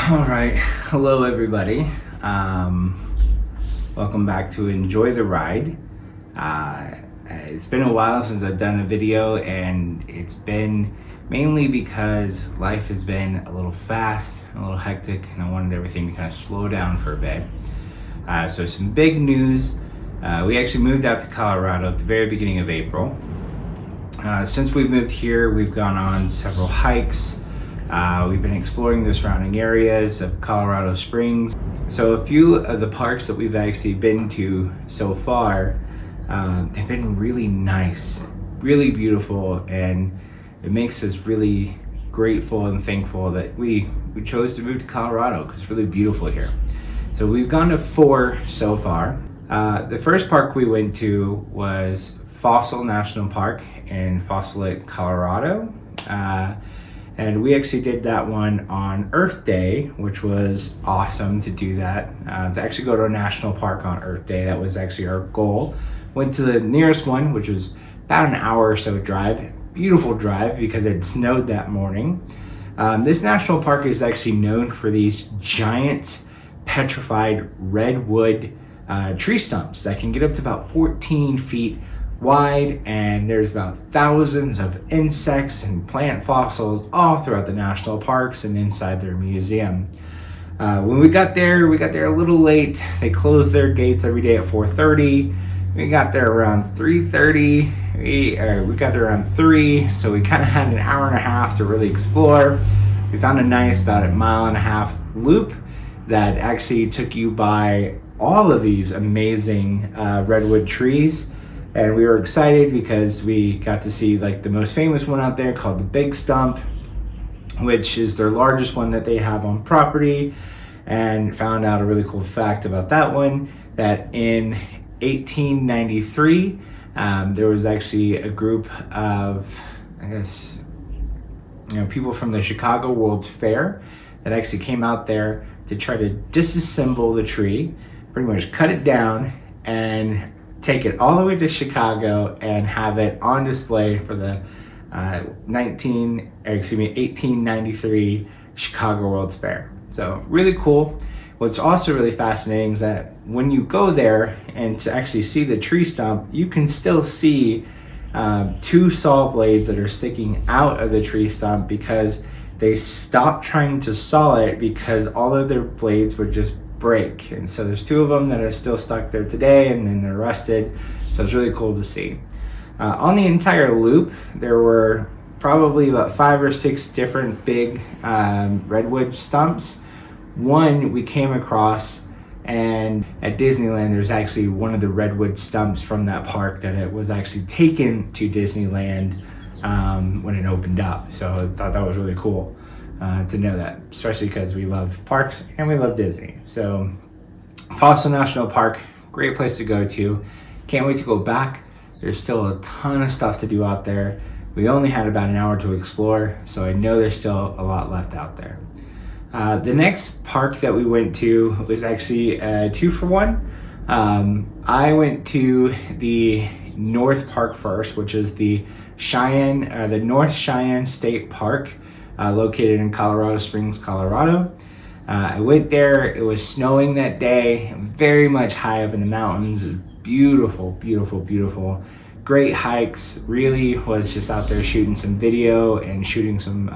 All right, hello everybody. Welcome back to Enjoy the Ride. It's been a while since I've done a video, and it's been mainly because life has been a little fast, a little hectic, and I wanted everything to kind of slow down for a bit. So some big news. We actually moved out to Colorado at the very beginning of April. Since we moved here, we've gone on several hikes. We've been exploring the surrounding areas of Colorado Springs. So a few of the parks that we've actually been to so far, they've been really nice, really beautiful, and it makes us really grateful and thankful that we chose to move to Colorado because it's really beautiful here. So we've gone to 4 so far. The first park we went to was Fossil National Park in Fossil, Colorado. And we actually did that one on Earth Day, which was awesome to do that. To actually go to a national park on Earth Day, that was actually our goal. Went to the nearest one, which was about an hour or so drive. Beautiful drive because it snowed that morning. This national park is actually known for these giant petrified redwood tree stumps that can get up to about 14 feet wide, and there's about thousands of insects and plant fossils all throughout the national parks and inside their museum. When we got there a little late. They closed their gates every day at 4:30. We got there around 3:30. We got there around 3, so we kind of had an hour and a half to really explore. We found a nice about a mile and a half loop that actually took you by all of these amazing redwood trees. And we were excited because we got to see like the most famous one out there called the Big Stump, which is their largest one that they have on property, and found out a really cool fact about that one, that in 1893, there was actually a group of, people from the Chicago World's Fair that actually came out there to try to disassemble the tree, pretty much cut it down and take it all the way to Chicago and have it on display for the 1893 Chicago World's Fair. So really cool. What's also really fascinating is that when you go there and to actually see the tree stump, you can still see 2 saw blades that are sticking out of the tree stump because they stopped trying to saw it because all of their blades would just break. And so there's 2 of them that are still stuck there today, and then they're rusted. So it's really cool to see. On the entire loop, there were probably about 5 or 6 different big redwood stumps. One we came across, and at Disneyland there's actually one of the redwood stumps from that park that it was actually taken to Disneyland when it opened up. So I thought that was really cool to know that, especially because we love parks and we love Disney. So Fossil National Park, great place to go to. Can't wait to go back. There's still a ton of stuff to do out there. We only had about an hour to explore, so I know there's still a lot left out there. The next park that we went to was actually a 2-for-1. I went to the North Park first, which is the North Cheyenne State Park, located in Colorado Springs, Colorado. I went there. It was snowing that day, very much high up in the mountains. It was beautiful, beautiful, beautiful. Great hikes. Really was just out there shooting some video and shooting some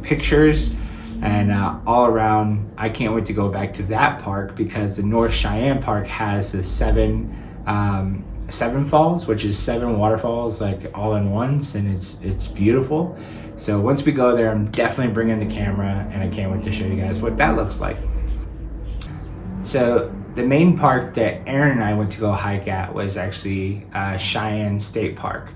pictures. And all around, I can't wait to go back to that park because the North Cheyenne Park has the seven falls, which is 7 waterfalls like all in ones, and it's beautiful. So once we go there, I'm definitely bringing the camera, and I can't wait to show you guys what that looks like. So the main park that Aaron and I went to go hike at was actually Cheyenne State Park.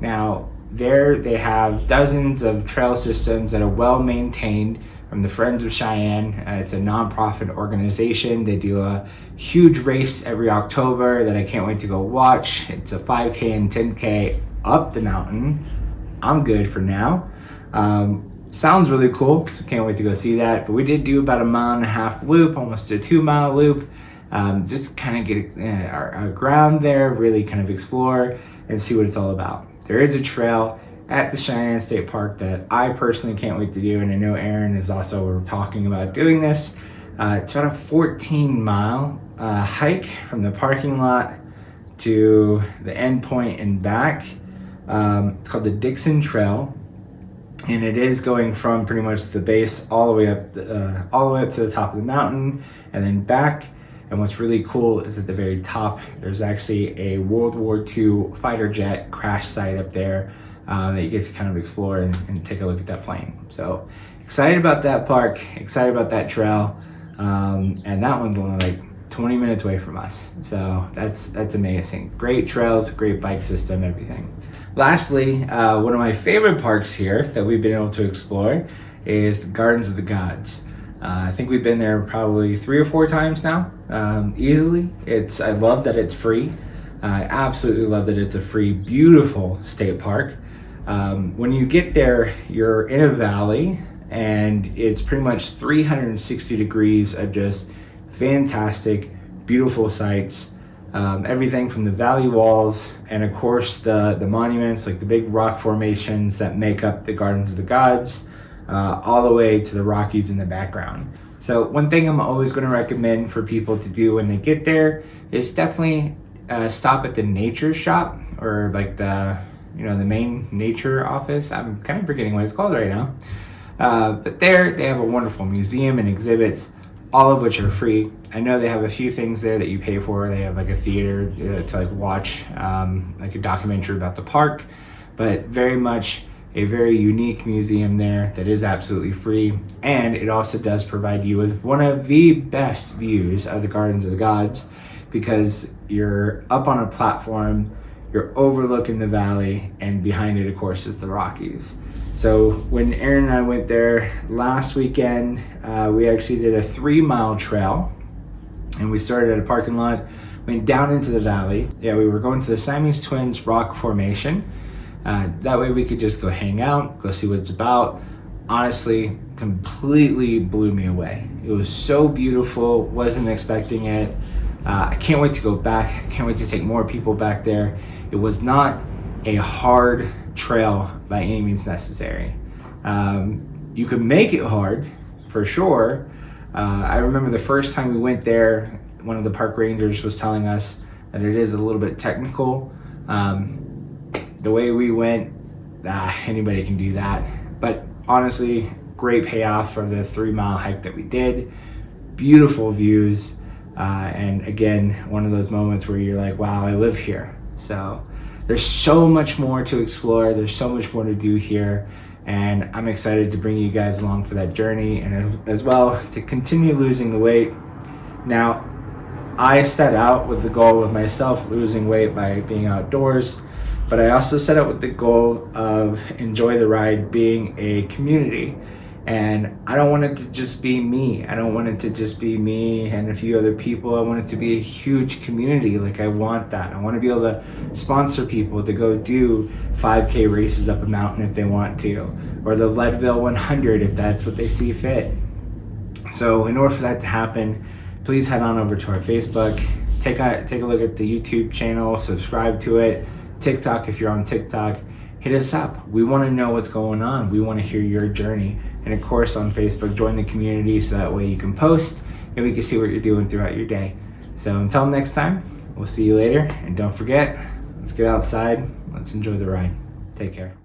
Now there they have dozens of trail systems that are well maintained from the Friends of Cheyenne. It's a nonprofit organization. They do a huge race every October that I can't wait to go watch. It's a 5K and 10K up the mountain. I'm good for now. Sounds really cool, so can't wait to go see that. But we did do about a 1.5 mile loop, almost a 2-mile loop. Just kind of get our ground there, really kind of explore and see what it's all about. There is a trail at the Cheyenne State Park that I personally can't wait to do, and I know Aaron is also talking about doing this. It's about a 14-mile hike from the parking lot to the end point and back. It's called the Dixon Trail, and it is going from pretty much the base all the way up to the top of the mountain and then back. And what's really cool is at the very top, there's actually a World War II fighter jet crash site up there that you get to kind of explore and take a look at that plane. So excited about that park, excited about that trail, and that one's only like 20 minutes away from us. So that's amazing. Great trails, great bike system, everything. Lastly, one of my favorite parks here that we've been able to explore is the Gardens of the Gods. I think we've been there probably 3 or 4 times now, easily. I love that it's free. I absolutely love that it's a free, beautiful state park. When you get there, you're in a valley, and it's pretty much 360 degrees of just fantastic, beautiful sights. Everything from the valley walls and of course the monuments, like the big rock formations that make up the Gardens of the Gods, all the way to the Rockies in the background. So one thing I'm always going to recommend for people to do when they get there is definitely stop at the nature shop, or like the main nature office. I'm kind of forgetting what it's called right now. But there they have a wonderful museum and exhibits, all of which are free. I know they have a few things there that you pay for. They have like a theater to like watch like a documentary about the park, but very much a very unique museum there that is absolutely free. And it also does provide you with one of the best views of the Gardens of the Gods, because you're up on a platform, you're overlooking the valley, and behind it of course is the Rockies. So when Aaron and I went there last weekend, we actually did a 3-mile trail, and we started at a parking lot, went down into the valley. Yeah, we were going to the Siamese Twins rock formation. That way we could just go hang out, go see what it's about. Honestly, completely blew me away. It was so beautiful, wasn't expecting it. I can't wait to go back. I can't wait to take more people back there. It was not a hard trail by any means necessary. You could make it hard, for sure. I remember the first time we went there, one of the park rangers was telling us that it is a little bit technical. The way we went, anybody can do that. But honestly, great payoff for the 3-mile hike that we did. Beautiful views. And again, one of those moments where you're like, wow, I live here. So there's so much more to explore. There's so much more to do here. And I'm excited to bring you guys along for that journey, and as well to continue losing the weight. Now, I set out with the goal of myself losing weight by being outdoors, but I also set out with the goal of Enjoy the Ride being a community. And I don't want it to just be me. I don't want it to just be me and a few other people. I want it to be a huge community. Like, I want that. I want to be able to sponsor people to go do 5K races up a mountain if they want to, or the Leadville 100 if that's what they see fit. So in order for that to happen, please head on over to our Facebook, take a look at the YouTube channel, subscribe to it, TikTok if you're on TikTok. Hit us up. We want to know what's going on. We want to hear your journey. And of course on Facebook, join the community so that way you can post and we can see what you're doing throughout your day. So until next time, we'll see you later. And don't forget, let's get outside. Let's enjoy the ride. Take care.